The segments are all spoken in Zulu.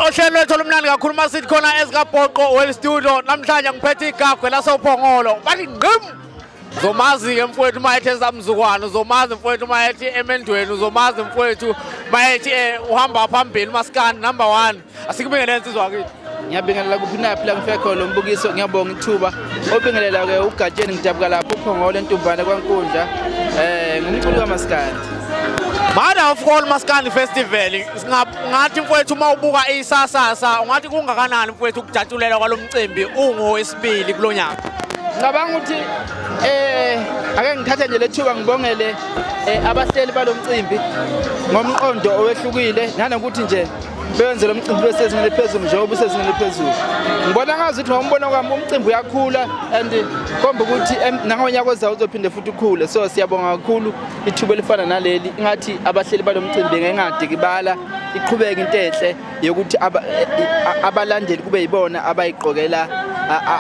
Ohlelo lwethu olumnandi kakhulu masithi khona esikabhoqo well studio namhlanje ngiphethe igagwe lasophongolo bathi ngqim zomazi ke mfowethu mayethi zamzukwana zomazi mfowethu mayethi emendweni zomazi mfowethu mayethi uhamba phambili maskandi number 1 asikubingelele insizwa akithi ngiyabingelela kuphi naphi la ngifike khona lo mbukiso ngiyabonga ithuba obingelela ke uGatsheni ngidabuka lapho uphongolo entumbane kwaNkundla ngumculi kaMaskandi. Mother of all Maskandi Festival ngathi mfowethu uma ubuka isasasa ungathi kungakanani mfowethu ukujathulela kwalomcimbi ungowesibili kulonyaka Ngicabanga ukuthi ake ngithathe nje lethuba ngibongele abahleli balomcimbi ngomqondo owehlukile nanokuthi nje benze lo mcimbi besezingeni lephezulu njengoba usezingeni lephezulu. Ngibona ngazi ukuthi ngombona kwami umcimbi uyakhula and komba ukuthi nangonyaka ozayo uzophinde futhi ukhule. So siyabonga kakhulu ithuba elifana naleli ingathi abahleli balomcimbi ngengade kibala iqhubeka into enhle yokuthi abalandeli kube yibona abayiqokela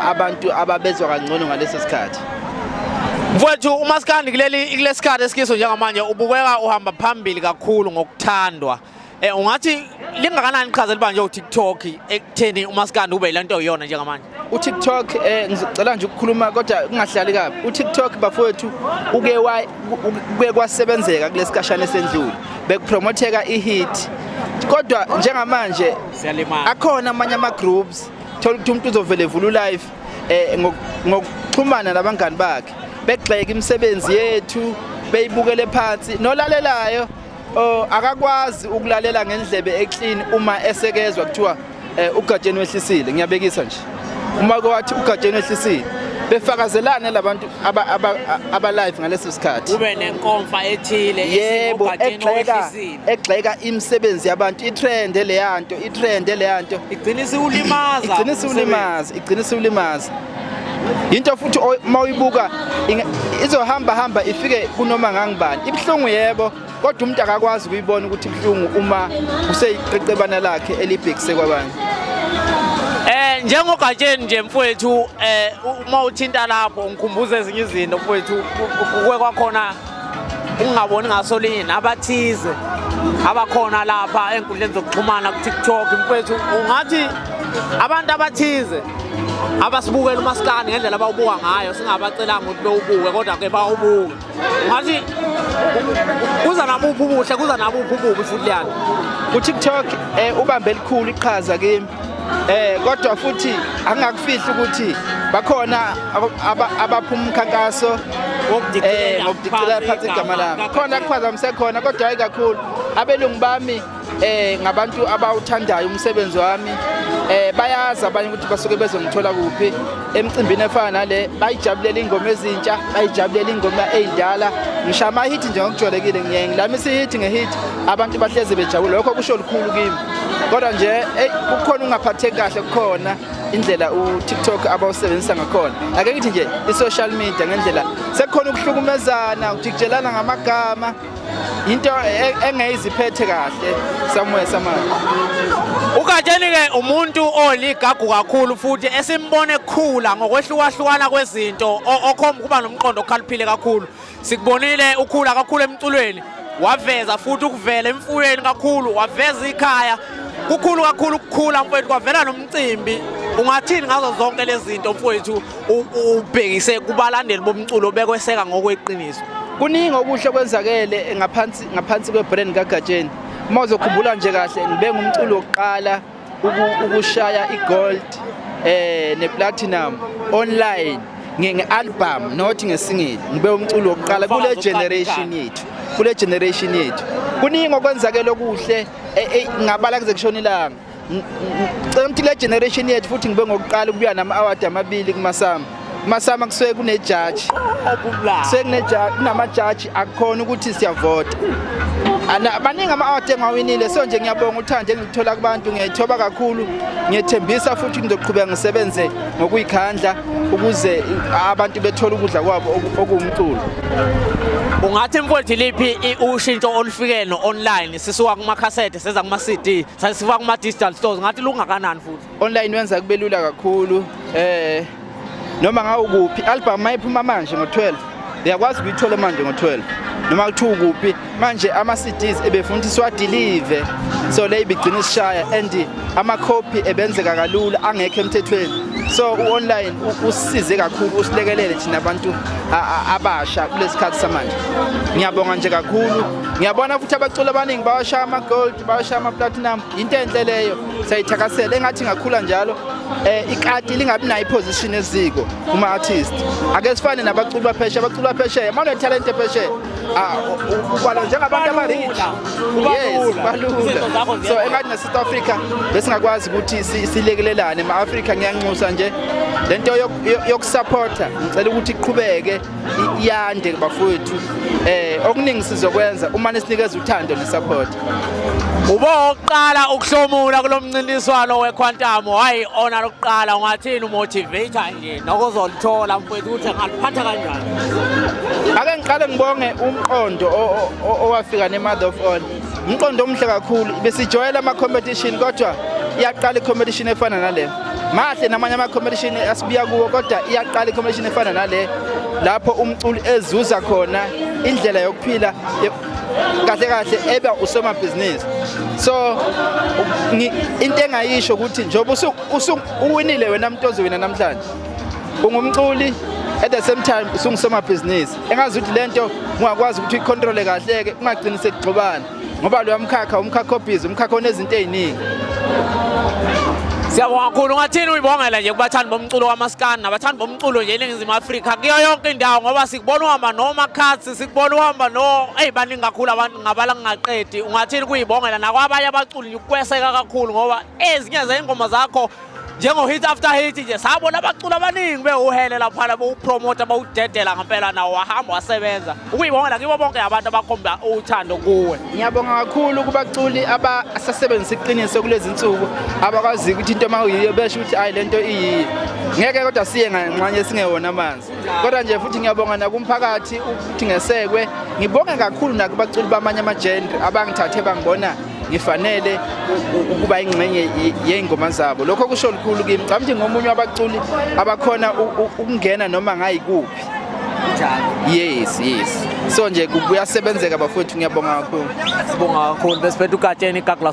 abantu ababezwa kangcono ngaleso sikhathi. Mfowethu uMaskandi kulesikhathi esikiso njengamanje ubukeka uhamba phambili kakhulu ngokuthandwa. Ungathi lingakanani iqhaza libanje uTikTok ekutheni uMaskandi ube yilento oyiyona njengamanje? uTikTok ngicela nje ukukhuluma kodwa kungahlali kabi. uTikTok bafowethu uke kwasebenzeka kulesikashana esendlule. Bekupromotheka ihit. Kodwa njengamanje akhona amanye ama groups thola ukuthi umuntu uzovele evula live ngokuxhumana nabangani bakhe. Begxeka imisebenzi yethu, beyibukele phansi nolalelayo akakwazi ukulalela ngendlebe eclean uma esekezwa kuthiwa uGatsheni wehlisile. Ngiyabekisa nje uma kwathi uGatsheni wehlisile befakazelana labantu aba live ngaleso sikhathi ube nenkomfa ethile yebo egxeka imisebenzi yabantu itrend leyanto igcinisa ulimaza into futhi mawuyibuka izohamba ifike kunoma ngangibani ibhlungu yebo kodwa umuntu akakwazi ukuyibona ukuthi ibhlungu uma useyiqeqebana lakhe elibhekise kwabanye. NjengoGatsheni nje mfowethu uma uthinta lapho ngikhumbuza ezinye izinto mfowethu kuwe kwakhona ungaboni ngasolini abathize abakhona lapha enkundleni zokuxhumana kuTikTok mfowethu ungathi abantu abathize abasibukela uMaskandi ngendlela abawubuka ngayo singabacelanga ukuthi bewubuke kodwa ke bawubuke ngathi kuza nabuphi ubuhle kuza nabuphi ububi futhi liyana uTikTok ubambe elikhulu iqhaza kimi kodwa futhi angakufihli ukuthi bakhona abaphuma umkhankaso ngokudicela phansi igama lami khona kuphazamisa khona kodwa hayi kakhulu abelungu bami ngabantu abawuthandayo umsebenzi wami bayazi abanye ukuthi basuke bezongithola kuphi emcimbini efana nale bayijabulela ingoma ezintsha bayijabulela ingoma ezindala ngisho ama hit nje ngokujwayelekile ngilamisa ihit ngehit abantu bahleze bejabula lokho kusho likhulu kimi kodwa nje kukhona ungaphatheki kahle kukhona indlela uTikTok abawusebenzisa ngakhona ake ngithi nje isocial media ngendlela sekukhona ukuhlukumezana ukujikelana ngamagama into engeyiziphethe kahle somewhere samanje. uGatsheni ke umuntu oligagu kakhulu futhi esimbone ekhula ngokwehlukahlukana kwezinto okhomba kuba nomqondo okhaliphile kakhulu sikubonile ukhula kakhulu emculweni waveza futhi ukuvela emfuyweni kakhulu waveza ikhaya kukhulu kakhulu ukukhula mfowethu kwavela nomcimbi ungathini ngazo zonke lezi zinto mfowethu ubhekise kubalandeli bomculo bekweseka ngokweqiniso? Kuningi okuhle kwenzakele ngaphansi kwebrand kaGatsheni. Uma uzokhumbula nje kahle ngibe ngumculo wokuqala ukushaya igold neplatinum online ngealbum not ngesingle ngibe umculo wokuqala kule generation yethu kuningi okwenzakele okuhle ngabala kuze kushona ilanga ngicela ukuthi le generation yethu futhi ngibe ngokuqala ukubuya nama award amabili kumasama kusuke kunejudge kunama-judge akukhona ukuthi siyavota baningi ama-award engawinile so nje ngiyabonga uthando engilithola kubantu ngiyayithoba kakhulu ngiyethembisa futhi ngizoqhubeka ngisebenze ngokuyikhandla ukuze abantu bethole ukudla kwabo okuwumculo. Ungathi mfowethu liphi ushintsho olufikele online sisuka kumakhasete seza kuma-CD sasifa kuma-digital stores ngathi lungakanani futhi online wenza kube lula kakhulu noma ngawukuphi album mayiphuma manje ngo-12 uyakwazi ukuyithola manje ngo-12 noma kuthiwa ukuphi manje ama-CDs ebefuna ukuthi siwadilive so le ibigcina isishaya and ama-copy ebenzeka kalula angekho emthethweni so u-online usisize kakhulu usilekelele thina abantu abasha kulesi sikhathi samanje. Ngiyabonga nje kakhulu, ngiyabona futhi abaculi abaningi bawashaya ama-gold bawashaya ama-platinum, into enhle leyo siyayithakasela engathi ngakhula njalo ikati lingabi nayo iposition eziko kuma-artist. Ake sifane nabaculi baphesheya, abaculi baphesheya uma une-talent ephesheya ubala njengabantu abarich. Yes, balula. So engathi ne-South Africa besingakwazi ukuthi silekelelane ma-Afrika. Ngiyanxusa nje lento yokusupporta, ngicela ukuthi iqhubeke iyande bafowethu. Okuningi sizokwenza uma nisinikeza uthando nesupport. Uboqala ukuhlomula kulomncintiswano weQuantum, hayi ona lokuqala ungathini umotivator nje nokuzolithola mfowethu ukuthi ngaliphatha kanjani? Ake ngiqale ngibonge umqondo owafika ne-Mother of All. Umqondo omuhle kakhulu, besijoyela ama-competition kodwa iyaqala i-competition efana nale. Mahle namanye ama-competition asibiya kuwo kodwa iyaqala i-competition efana nale lapho umculi ezuza khona indlela yokuphila kahle kahle eba usomabhizinisi. So into engayisho ukuthi njoba uwinile wena muntu ozowina namhlanje ungumculi at the same time usungusomabhizinisi, engazi ukuthi lento ungakwazi ukuthi uyicontrole kahle-ke ungagcini sekugxobana ngoba lo umkhakha obhizi, umkhakha onezinto ey'ningi. Siyabonga kakhulu. Ungathini uyibongela nje kubathandi bomculo wamaskandi nabathandi bomculo nje eNingizimu Afrika kuyo yonke indawo ngoba sikubona uhamba noMakhathi, sikubona uhamba baningi kakhulu abantu ngabala ngingaqedi. Ungathini kuyibongela nakwabanye abaculi ukweseka kakhulu ngoba ezinye zey'ngoma zakho njengo-hit after hit nje sabona abaculi abaningi bewuhele laphana bawupromota bawudedela ngempela nawo wahamba wasebenza. Ukuyibongela kibo bonke abantu abakhomba uthando kuwe. Ngiyabonga kakhulu kubaculi abasasebenzisa iqiniso kulezi nsuku abakwazi ukuthi into mayiyo besho ukuthi hayi lento iyiyo. Ngeke kodwa siye nganxanye singewona amanzi. Kodwa nje futhi ngiyabonga nakumphakathi ukuthi ngesekwe. Ngibonga kakhulu nakubaculi bamanye ama-genre abangithathe bangibona ngifanele ukuba ingxenye yey'ngoma zabo. Lokho kusho lukhulu kimi. Ngicabanga ngomunye wabaculi abakhona ukungena noma ngayikuphi. Yes. So nje kuyasebenzeka bafowethu, ngiyabonga kakhulu. Sibonga kakhulu besiphethe ugatsheni igagla